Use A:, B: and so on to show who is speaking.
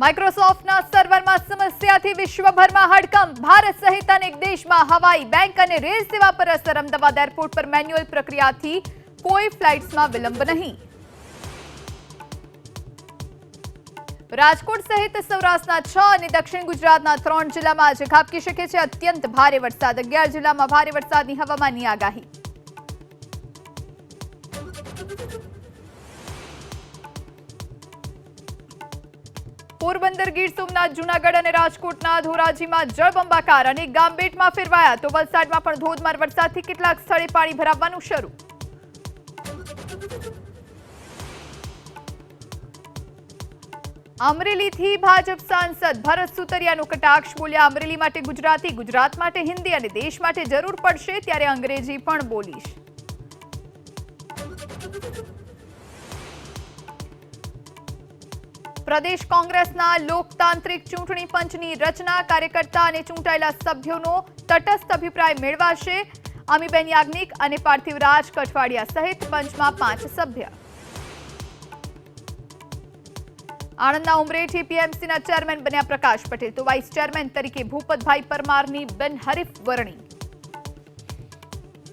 A: માઇક્રોસોફ્ટના સર્વરમાં સમસ્યાથી વિશ્વભરમાં હડકંપ. ભારત સહિત અનેક દેશમાં હવાઈ, બેંક અને રેલ સેવા પર અસર. અમદાવાદ એરપોર્ટ પર મેન્યુઅલ પ્રક્રિયાથી કોઈ ફ્લાઇટ્સમાં વિલંબ નહીં. રાજકોટ સહિત સૌરાષ્ટ્રના 6 અને દક્ષિણ ગુજરાતના 3 જિલ્લામાં આજે ખાબકી શકે છે અત્યંત ભારે વરસાદ. 11 જિલ્લામાં ભારે વરસાદની હવામાનની આગાહી. પોરબંદર, ગીર સોમનાથ, જૂનાગઢ અને રાજકોટના ધોરાજીમાં જળબંબાકાર. અનેક ગામ બેટમાં ફેરવાયા તો વલસાડમાં પણ ધોધમાર વરસાદથી કેટલાક સ્થળે પાણી ભરાવાનું શરૂ. અમરેલીથી ભાજપ સાંસદ ભરત સુતરિયાનો કટાક્ષ. બોલ્યા, અમરેલી માટે ગુજરાતી, ગુજરાત માટે હિન્દી અને દેશ માટે જરૂર પડશે ત્યારે અંગ્રેજી પણ બોલીશ. પ્રદેશ કોંગ્રેસના લોકતાંત્રિક ચૂંટણી પંચની રચના. કાર્યકર્તા અને ચૂંટાયેલા સભ્યોનો તટસ્થ અભિપ્રાય મેળવાશે. અમીબેન યાજ્ઞિક અને પાર્થિવરાજ કઠવાડિયા સહિત પંચમાં 5 સભ્ય. આણંદના ઉમરેઠી પીએમસીના ચેરમેન બન્યા પ્રકાશ પટેલ તો વાઇસ ચેરમેન તરીકે ભૂપતભાઈ પરમારની બિનહરીફ વરણી.